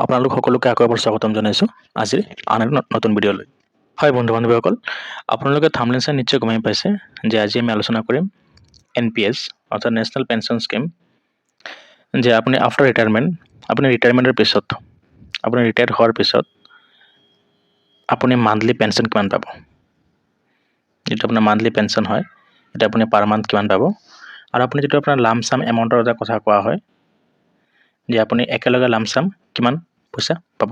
আপোনালোক সকলোকে আকৌ এবাৰ স্বাগতম জনাইছোঁ আজিৰ আন এক নতুন ভিডিঅ'লৈ। হয় বন্ধু বান্ধৱীসকল, আপোনালোকে থাম্বনেইল চাই নিশ্চয় গমেই পাইছে যে আজি আমি আলোচনা কৰিম NPS অৰ্থাৎ নেশ্যনেল পেনশ্যন স্কিম। যে আপুনি আফটাৰ ৰিটায়াৰমেণ্ট, আপুনি ৰিটায়াৰমেণ্টৰ পিছত, আপুনি ৰিটায়াৰ্ড হোৱাৰ পিছত আপুনি মান্থলি পেনশ্যন কিমান পাব। যিটো আপোনাৰ মান্থলি পেনশ্যন হয় সেইটো আপুনি পাৰ মান্থ কিমান পাব, আৰু আপুনি যিটো আপোনাৰ লাম চাম এমাউণ্টৰ এটা কথা কোৱা হয় যে আপুনি একেলগে লাম চাম কিমান পইচা পাব।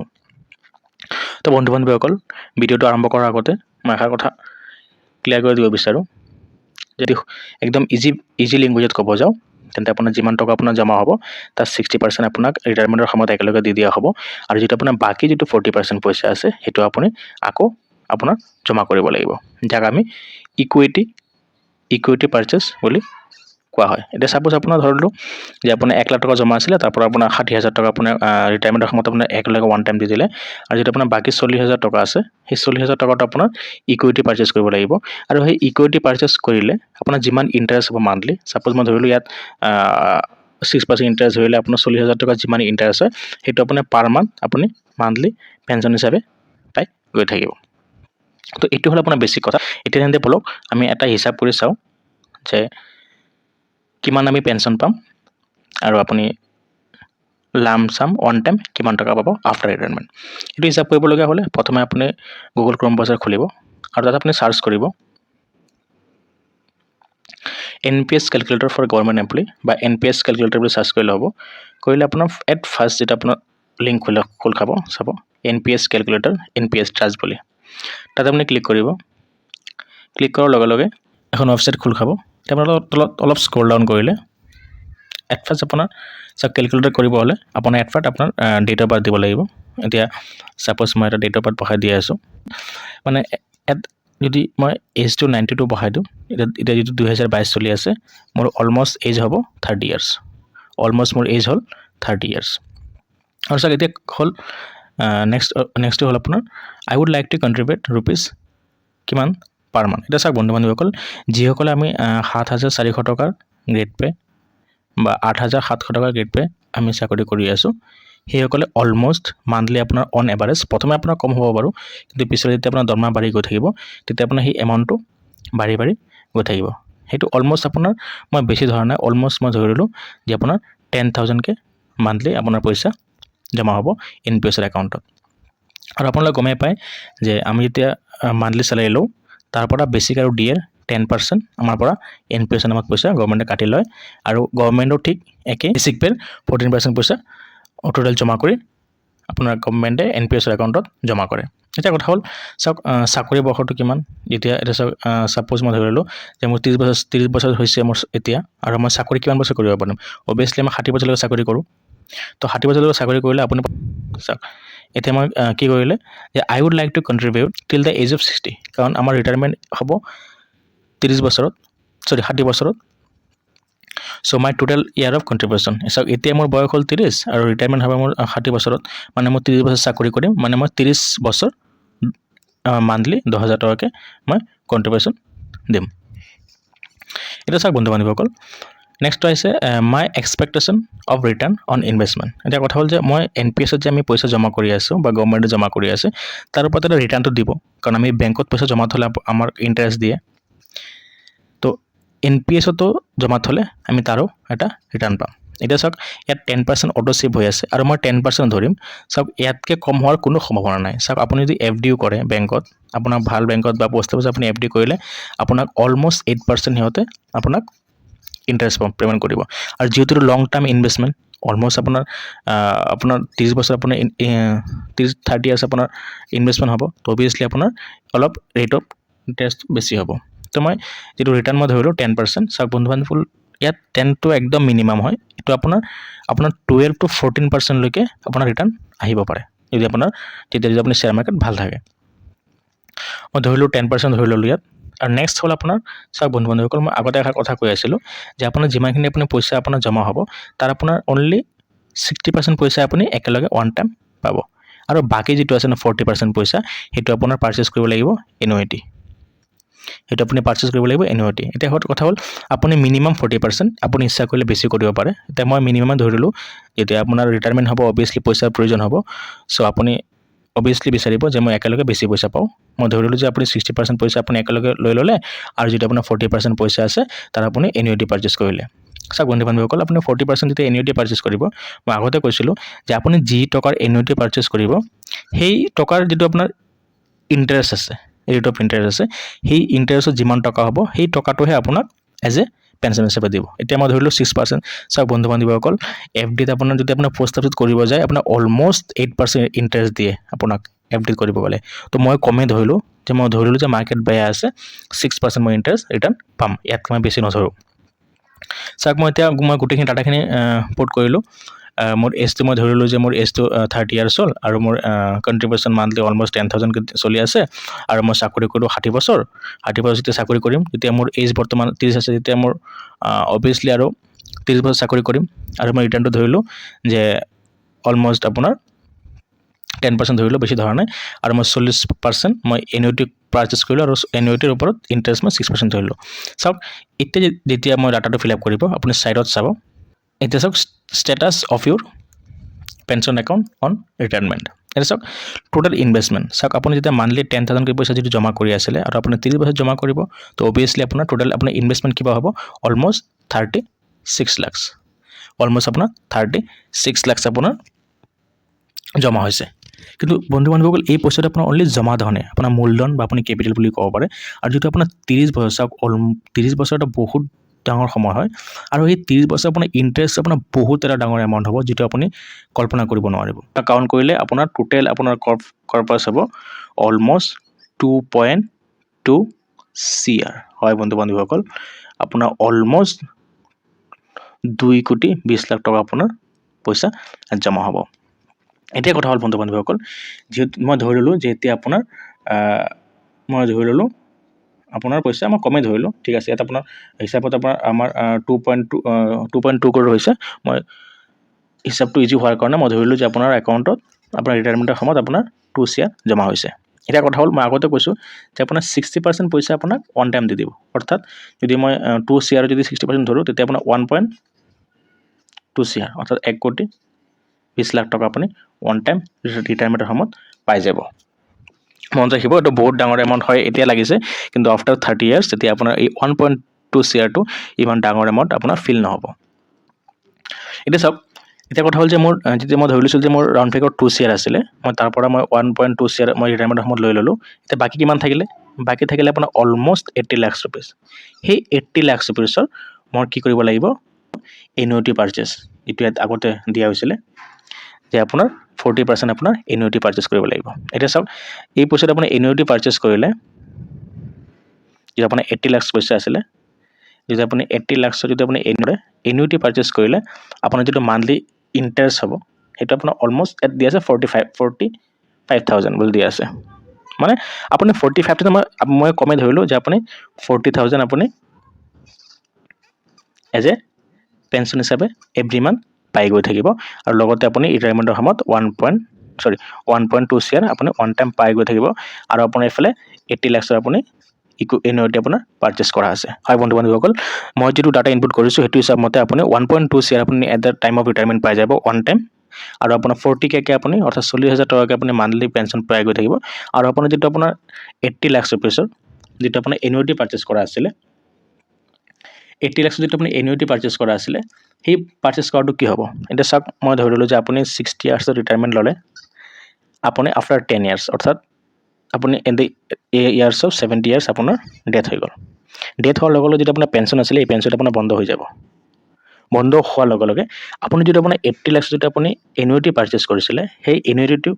তো বন্ধু বান্ধৱীসকল, ভিডিঅ'টো আৰম্ভ কৰাৰ আগতে মই এষাৰ কথা ক্লিয়াৰ কৰি দিব বিচাৰোঁ। যদি একদম ইজি লেংগুৱেজত ক'ব যাওঁ তেন্তে আপোনাৰ যিমান টকা আপোনাৰ জমা হ'ব তাৰ 60% আপোনাক ৰিটায়াৰমেণ্টৰ সময়ত একেলগে দি দিয়া হ'ব, আৰু যিটো আপোনাৰ বাকী যিটো 40% পইচা আছে সেইটো আপুনি আকৌ আপোনাৰ জমা কৰিব লাগিব, যাক আমি ইকুইটি পাৰ্চেছ বুলি কোৱা হয়। এতিয়া চাপ'জ আপোনাৰ ধৰিলোঁ যে আপোনাৰ 1 লাখ টকা জমা আছিলে, তাৰ পৰা আপোনাৰ 60,000 টকা আপোনাৰ ৰিটায়াৰমেণ্টৰ সময়ত আপোনাৰ একেলগে ওৱান টাইম দি দিলে, আৰু যিটো আপোনাৰ বাকী 40,000 টকা আছে সেই 40,000 টকাটো আপোনাৰ ইকুইটি পাৰ্চেছ কৰিব লাগিব। আৰু সেই ইকুইটি পাৰ্চেছ কৰিলে আপোনাৰ যিমান ইণ্টাৰেষ্ট হ'ব মান্থলি, চাপ'জ মই ধৰিলোঁ ইয়াত 6% ইণ্টাৰেষ্ট ধৰিলে আপোনাৰ 40,000 টকা যিমান ইণ্টাৰেষ্ট হয় সেইটো আপোনাৰ পাৰ মান্থ আপুনি মান্থলি পেনশ্যন হিচাপে পাই গৈ থাকিব। তো এইটো হ'ল আপোনাৰ বেছিক কথা। এতিয়া তেন্তে বলক আমি এটা হিচাপ কৰি চাওঁ যে কিমান আমি পেনশ্যন পাম আৰু আপুনি লাম চাম ওৱান টাইম কিমান টকা পাব আফটাৰ ৰিটায়াৰমেণ্ট। এইটো হিচাপ কৰিবলগীয়া হ'লে প্ৰথমে আপুনি গুগল ক্ৰম ব্ৰাউজাৰ খুলিব আৰু তাত আপুনি চাৰ্চ কৰিব NPS calculator for government employee বা NPS কেলকুলেটৰ বুলি চাৰ্চ কৰিলে হ'ব। কৰিলে আপোনাৰ এট ফাৰ্ষ্ট যেতিয়া আপোনাৰ লিংক খোল খাব, চাব NPS কেলকুলেটৰ NPS ট্ৰাষ্ট বুলি, তাত আপুনি ক্লিক কৰিব। ক্লিক কৰাৰ লগে লগে এখন ৱেবছাইট খোল খাব। এতিয়া আপোনাৰ অলপ স্ক্ৰল ডাউন কৰিলে এট ফাৰ্ষ্ট আপোনাৰ কেলকুলেটৰ কৰিব হ'লে আপোনাৰ এট ফাৰ্ষ্ট আপোনাৰ ডেট অফ বাৰ্থ দিব লাগিব। এতিয়া ছাপ'জ মই এটা ডেট অফ বাৰ্থ বহাই দি আছোঁ, মানে যদি মই এজটো 92 বহাই দিওঁ, এতিয়া যিটো 2022 চলি আছে, মোৰ অলমষ্ট এজ হ'ব 30 ইয়াৰ্ছ। অলমষ্ট মোৰ এজ হ'ল 30 ইয়াৰ্ছ। আৰু চাওক এতিয়া হ'ল নেক্সটটো হ'ল আপোনাৰ I would like to contribute rupees কিমান পাৰ মান্থ। এতিয়া চাওক বন্ধু বান্ধৱীসকল, যিসকলে আমি 7,400 টকাৰ গ্ৰেড পে বা 8,700 টকাৰ গ্ৰেড পে আমি চাকৰি কৰি আছোঁ, সেইসকলে অলমষ্ট মান্থলি আপোনাৰ অন এভাৰেজ, প্ৰথমে আপোনাৰ কম হ'ব বাৰু, কিন্তু পিছলৈ যেতিয়া আপোনাৰ দৰমহা বাঢ়ি গৈ থাকিব তেতিয়া আপোনাৰ সেই এমাউণ্টটো বাঢ়ি গৈ থাকিব। সেইটো অলমষ্ট আপোনাৰ, মই বেছি ধৰা নাই, অলমষ্ট মই ধৰিলোঁ যে আপোনাৰ 10,000কে মান্থলি আপোনাৰ পইচা জমা হ'ব NPS একাউণ্টত। আৰু আপোনালোকে গমেই পায় যে আমি যেতিয়া মান্থলি চেলাৰী লওঁ তাৰ পৰা বেছিক আৰু দিয়ে 10% আমাৰ পৰা NPS নামত পইচা গভৰ্ণমেণ্টে কাটি লয়, আৰু গভৰ্ণমেণ্টৰ ঠিক একে বেছিক পেৰ 14% পইচা টোটেল জমা কৰি আপোনাৰ গভৰ্ণমেণ্টে NPS একাউণ্টত জমা কৰে। এতিয়া কথা হ'ল চাওক চাকৰি বৰ্ষটো কিমান। এতিয়া চাওক ছাপ'জ মই ধৰিলোঁ যে মোৰ 30 বছৰ হৈছে মোৰ এতিয়া, আৰু মই চাকৰি কিমান বছৰ কৰিব পাৰিম। অভিয়াছলি মই 60 বছৰলৈকে চাকৰি কৰোঁ। তো 60 বছৰলৈকে চাকৰি কৰিলে আপুনি চাওক এতিয়া মই কি কৰিলে যে আই উড লাইক টু কণ্ট্ৰিবিউট টিল দ্য এজ অফ 60, কাৰণ আমাৰ ৰিটায়াৰমেণ্ট হ'ব 60 বছৰত। চ' মাই টোটেল ইয়াৰ অফ কণ্ট্ৰিবিউশ্যন, চাওক এতিয়া মোৰ বয়স হ'ল 30 আৰু ৰিটায়াৰমেণ্ট হ'ব মোৰ 60 বছৰত, মানে মই 30 বছৰ চাকৰি কৰিম, মানে মই 30 বছৰ মান্থলি 10,000 টকাকৈ মই কণ্ট্ৰিবিউশ্যন দিম। এতিয়া চাওক বন্ধু বান্ধৱীসকল, নেক্সটটো আহিছে my expectation of return on investment. এতিয়া কথা হ'ল যে মই NPSত যে আমি পইচা জমা কৰি আছোঁ বা গভৰ্ণমেণ্টে জমা কৰি আছে, তাৰ ওপৰত এটা ৰিটাৰ্ণটো দিব, কাৰণ আমি বেংকত পইচা জমা থ'লে আমাৰ ইণ্টাৰেষ্ট দিয়ে। তো NPSতো জমা থ'লে আমি তাৰো এটা ৰিটাৰ্ণ পাম। এতিয়া চাওক ইয়াত 10% অটো ছেভ হৈ আছে, আৰু মই 10% ধৰিম। চাওক ইয়াতকৈ কম হোৱাৰ কোনো সম্ভাৱনা নাই। চাওক আপুনি যদি FDও কৰে বেংকত, আপোনাক ভাল বেংকত বা পোষ্ট অফিচত আপুনি FD কৰিলে আপোনাক অলমষ্ট 8% সিহঁতে আপোনাক ইণ্টাৰেষ্ট পে'মেণ্ট কৰিব। আৰু যিহেতু লং টাৰ্ম ইনভেষ্টমেণ্ট, অলমষ্ট আপোনাৰ 30 বছৰ আপোনাৰ 30 ইয়াৰ্ছ আপোনাৰ ইনভেষ্টমেণ্ট হ'ব, তো অভিয়াছলি আপোনাৰ অলপ ৰেট অফ ইণ্টাৰেষ্ট বেছি হ'ব। তো মই যিটো ৰিটাৰ্ণ মই ধৰিলোঁ 10%। চাওক বন্ধু বান্ধৱীসকল, ইয়াত 10টো একদম মিনিমাম হয়। এইটো আপোনাৰ 12 to 14%লৈকে আপোনাৰ ৰিটাৰ্ণ আহিব পাৰে যদি আপুনি শ্বেয়াৰ মাৰ্কেট ভাল থাকে। মই ধৰিলোঁ 10% ধৰি ল'লোঁ ইয়াত। আৰু নেক্সট হ'ল আপোনাৰ চাওক বন্ধু বান্ধৱীসকল, মই আগতে এটা কথা কৈ আছিলোঁ যে আপোনাৰ যিমানখিনি আপুনি পইচা আপোনাৰ জমা হ'ব তাৰ আপোনাৰ অনলি 60% পইচা আপুনি একেলগে ওৱান টাইম পাব, আৰু বাকী যিটো আছে 40% পইচা সেইটো আপোনাৰ পাৰ্চেছ কৰিব লাগিব এনুইটি। সেইটো আপুনি পাৰ্চেছ কৰিব লাগিব এনুইটি। এতিয়া কথা হ'ল আপুনি মিনিমাম 40%, আপুনি ইচ্ছা কৰিলে বেছি কৰিব পাৰে। এতিয়া মই মিনিমাম ধৰিলোঁ, যেতিয়া আপোনাৰ ৰিটায়াৰমেণ্ট হ'ব অভিয়াছলি পইচাৰ প্ৰয়োজন হ'ব, চ' আপুনি অভিয়াছলি বিচাৰিব যে মই একেলগে বেছি পইচা পাওঁ। মই ধৰিলোঁ যে আপুনি 60% পইচা আপুনি একেলগে লৈ ল'লে, আৰু যিটো আপোনাৰ 40% পইচা আছে তাৰ আপুনি এনুইটি পাৰ্চেছ কৰিলে। চাওক বন্ধু বান্ধৱীসকল, আপুনি 40% যেতিয়া এনুইটি পাৰ্চেছ কৰিব, মই আগতে কৈছিলোঁ যে আপুনি যি টকাৰ এনুইটি পাৰ্চেছ কৰিব, সেই টকাৰ যিটো আপোনাৰ ইণ্টাৰেষ্ট আছে, ৰেট অফ ইণ্টাৰেষ্ট আছে, সেই ইণ্টাৰেষ্টত যিমান টকা হ'ব সেই টকাটোহে আপোনাক এজ এ পেঞ্চন হিচাপে দিব। এতিয়া মই ধৰিলোঁ 6%। চাওক বন্ধু বান্ধৱীসকল, FDত আপোনাৰ যদি আপোনাৰ পোষ্ট অফিচত কৰিব যায়, আপোনাৰ অলমষ্ট 8% ইণ্টাৰেষ্ট দিয়ে আপোনাক FDত কৰিব গ'লে। তো মই কমেই ধৰিলোঁ যে মাৰ্কেট বেয়া আছে, 6% মই ইণ্টাৰেষ্ট ৰিটাৰ্ণ পাম, ইয়াতকৈ মই বেছি নধৰোঁ। চাওক মই গোটেইখিনি ডাটাখিনি পুট কৰিলোঁ। মোৰ এজটো মই ধৰিলোঁ যে মোৰ এজটো 30 ইয়াৰ্ছ হ'ল, আৰু মোৰ কণ্ট্ৰিবিউশ্যন মান্থলি অলমষ্ট 10,000 চলি আছে, আৰু মই চাকৰি কৰোঁ 60 বছৰ যেতিয়া চাকৰি কৰিম, তেতিয়া মোৰ এজ বৰ্তমান 30 আছে, তেতিয়া মোৰ অভিয়াছলি আৰু 30 বছৰ চাকৰি কৰিম, আৰু মই ৰিটাৰ্ণটো ধৰিলোঁ যে অলমষ্ট আপোনাৰ 10% ধৰিলোঁ, বেছি ধৰা নাই, আৰু মই 40% মই এনুইটি পাৰ্চেছ কৰিলোঁ, আৰু এনুইটিৰ ওপৰত ইণ্টাৰেষ্ট মই 6% ধৰিলোঁ। চাওক এতিয়া যেতিয়া মই ডাটাটো ফিল আপ কৰিব, আপুনি ছাইডত চাব, এতিয়া চাওক status of Euro pension account on retirement. এতিয়া চাওক টোটেল ইনভেষ্টমেণ্ট, চাওক আপুনি যেতিয়া মান্থলি 10,000 পইচা যিটো জমা কৰি আছিলে, আৰু আপুনি 30 বছৰ জমা কৰিব, তো অভিয়াছলি আপোনাৰ টোটেল আপোনাৰ ইনভেষ্টমেণ্ট কিবা হ'ব, অলমষ্ট 36 লাখ। অলমষ্ট আপোনাৰ 36 লাখ আপোনাৰ জমা হৈছে। কিন্তু বন্ধু বান্ধৱীসকল, এই পইচাটো আপোনাৰ অনলি জমা ধনে, আপোনাৰ মূলধন বা আপুনি কেপিটেল বুলি ক'ব পাৰে। আৰু যিটো আপোনাৰ 30 বছৰ, চাওক 30 বছৰ এটা বহুত ডাঙৰ সময় হয়, আৰু এই 30 বছৰ আপোনাৰ ইণ্টাৰেষ্ট আপোনাৰ বহুত এটা ডাঙৰ এমাউণ্ট হ'ব, যিটো আপুনি কল্পনা কৰিব নোৱাৰিব। কাউণ্ট কৰিলে আপোনাৰ টোটেল আপোনাৰ কৰ্পাছ হ'ব অলমষ্ট 2.2 CR হয় বন্ধু বান্ধৱীসকল, আপোনাৰ অলমষ্ট 2,20,00,000 টকা আপোনাৰ পইচা জমা হ'ব। এতিয়া কথা হ'ল বন্ধু বান্ধৱীসকল, যিহেতু মই ধৰি ল'লোঁ যে এতিয়া আপোনাৰ পইচা মই কমেই ধৰিলোঁ, ঠিক আছে। ইয়াত আপোনাৰ হিচাপত আমাৰ 2.2 কৰোৰ হৈছে। মই হিচাপটো ইজি হোৱাৰ কাৰণে মই ধৰিলোঁ যে আপোনাৰ একাউণ্টত আপোনাৰ ৰিটায়াৰমেণ্টৰ সময়ত আপোনাৰ 2 CR জমা হৈছে। এতিয়া কথা হ'ল, মই আগতে কৈছোঁ যে আপোনাৰ 60% পইচা আপোনাক অন টাইম দি দিব। অৰ্থাৎ যদি মই 2 CR যদি 60% ধৰোঁ, তেতিয়া আপোনাৰ 1.2 CR, অৰ্থাৎ 1,20,00,000 টকা আপুনি ওৱান টাইম ৰিটায়াৰমেণ্টৰ সময়ত পাই যাব। মনত ৰাখিব, এইটো বহুত ডাঙৰ এমাউণ্ট হয় এতিয়া লাগিছে, কিন্তু আফটাৰ 30 ইয়াৰ্ছ তেতিয়া আপোনাৰ এই 1.2 CRটো ইমান ডাঙৰ এমাউণ্ট আপোনাৰ ফিল নহ'ব। এতিয়া চাওক, এতিয়া কথা হ'ল যে মোৰ যেতিয়া মই ধৰি লৈছিলোঁ যে মোৰ ৰাউণ্ড ফিগাৰ 2 CR আছিলে, মই তাৰ পৰা মই 1.2 CR মই ৰিটায়াৰমেণ্টৰ সময়ত লৈ ল'লোঁ। এতিয়া বাকী কিমান থাকিলে? বাকী থাকিলে আপোনাৰ অলমষ্ট 80 লাখ ৰুপিজ। সেই 80 লাখ ৰুপিজৰ মই কি কৰিব লাগিব? এনুইটি পাৰ্চেছ, যিটো ইয়াত আগতে দিয়া হৈছিলে যে আপোনাৰ 40% আপোনাৰ এনুইটি পাৰ্চেছ কৰিব লাগিব। এতিয়া চাওক, এই পইচাটো আপুনি এনুইটি পাৰ্চেছ কৰিলে, যিটো আপোনাৰ 80 লাখ পইচা আছিলে, যদি আপুনি 80 লাখৰ যদি আপুনি এনুইটি পাৰ্চেছ কৰিলে, আপোনাৰ যিটো মান্থলি ইণ্টাৰেষ্ট হ'ব, সেইটো আপোনাৰ অলমষ্ট ইয়াত দিয়া আছে 45,000 বুলি দিয়া আছে। মানে আপুনি 45,000, মই কমেই ধৰিলোঁ যে আপুনি 40,000 আপুনি এজ এ পেঞ্চন হিচাপে এভৰি মান্থ পাই গৈ থাকিব, আৰু লগতে আপুনি ৰিটায়াৰমেণ্টৰ সময়ত 1.2 CR আপুনি ওৱান টাইম পাই গৈ থাকিব, আৰু আপোনাৰ এইফালে 80 লাখৰ আপুনি এনুইটি আপোনাৰ পাৰ্চেছ কৰা আছে। হয় বন্ধু বান্ধৱীসকল, মই যিটো ডাটা ইনপুট কৰিছোঁ সেইটো হিচাপ মতে আপুনি 1.2 CR আপুনি at the time of retirement পাই যাব ওৱান টাইম, আৰু আপোনাৰ 40K আপুনি অৰ্থাৎ 40,000 টকাকৈ আপুনি মান্থলি পেঞ্চন পাই গৈ থাকিব, আৰু আপোনাৰ যিটো আপোনাৰ 80 লাখ ৰুপিজৰ যিটো আপোনাৰ এনুইটি পাৰ্চেছ কৰা আছিলে, 80 লাখ যিটো আপুনি এনুইটি পাৰ্চেছ কৰা আছিলে, সেই পাৰ্চেছ কৰাটো কি হ'ব? এতিয়া চাওক, মই ধৰি ল'লোঁ যে আপুনি 60 ইয়াৰ্ছত ৰিটায়াৰমেণ্ট ল'লে, আপুনি আফটাৰ 10 ইয়াৰ্ছ, অৰ্থাৎ আপুনি in the years of 70 years আপোনাৰ ডেথ হৈ গ'ল। ডেথ হোৱাৰ লগে লগে যিটো আপোনাৰ পেঞ্চন আছিলে, এই পেঞ্চনটো আপোনাৰ বন্ধ হৈ যাব। বন্ধ হোৱাৰ লগে লগে আপুনি যিটো আপোনাৰ 80 লাখ যিটো আপুনি এনুইটি পাৰ্চেছ কৰিছিলে, সেই এনুইটিটো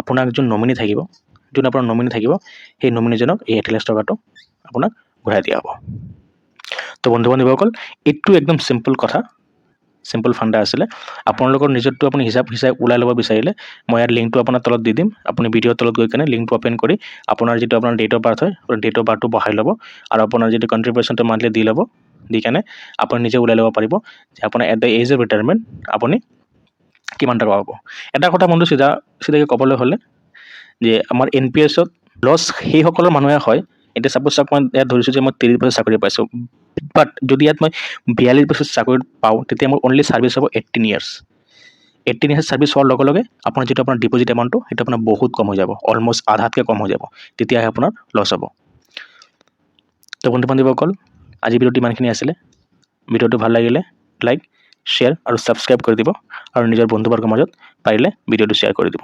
আপোনাক যোন নমিনি থাকিব, সেই নমিনিজনক এই 80 লাখ টকাটো আপোনাক ঘূৰাই দিয়া হ'ব। তো বন্ধু বান্ধৱীসকল, এইটো একদম চিম্পল কথা, চিম্পল ফাণ্ডা আছিলে। আপোনালোকৰ নিজৰটো আপুনি হিচাপ ওলাই ল'ব বিচাৰিলে, মই ইয়াৰ লিংকটো আপোনাৰ তলত দি দিম। আপুনি ভিডিঅ'ৰ তলত গৈ কেনে লিংকটো অ'পেন কৰি আপোনাৰ যিটো আপোনাৰ ডেট অফ বাৰ্থ হয়, ডেট অফ বাৰ্থটো বহাই ল'ব, আৰু আপোনাৰ যিটো কণ্ট্ৰিবিউশ্যনটো মান্থলি দি ল'ব, দি কেনে আপুনি নিজে ওলাই ল'ব পাৰিব যে আপোনাৰ at the age of retirement আপুনি কিমান টকা পাব। এটা কথা বন্ধু চিধাকৈ ক'বলৈ হ'লে, যে আমাৰ NPSত লছ সেইসকলৰ মানুহে হয় এতিয়া ছাপ'জ চাওক মই ইয়াত ধৰিছোঁ যে মই 30 বছৰ চাকৰি পাইছোঁ, বাট যদি ইয়াত মই 42 বছৰ চাকৰি পাওঁ তেতিয়া মোৰ অনলি ছাৰ্ভিচ হ'ব 18 ইয়াৰ্ছ। 18 ইয়াৰ্ছ ছাৰ্ভিচ হোৱাৰ লগে লগে আপোনাৰ যিটো আপোনাৰ ডিপ'জিট এমাউণ্টটো সেইটো আপোনাৰ বহুত কম হৈ যাব, অলমষ্ট আধাতকৈ কম হৈ যাব, তেতিয়াহে আপোনাৰ লছ হ'ব। তো বন্ধু বান্ধৱীসকল, আজি ভিডিঅ'টো ইমানখিনি আছিলে। ভিডিঅ'টো ভাল লাগিলে লাইক, শ্বেয়াৰ আৰু ছাবস্ক্ৰাইব কৰি দিব আৰু নিজৰ বন্ধুবৰ্গৰ মাজত পাৰিলে ভিডিঅ'টো শ্বেয়াৰ কৰি দিব।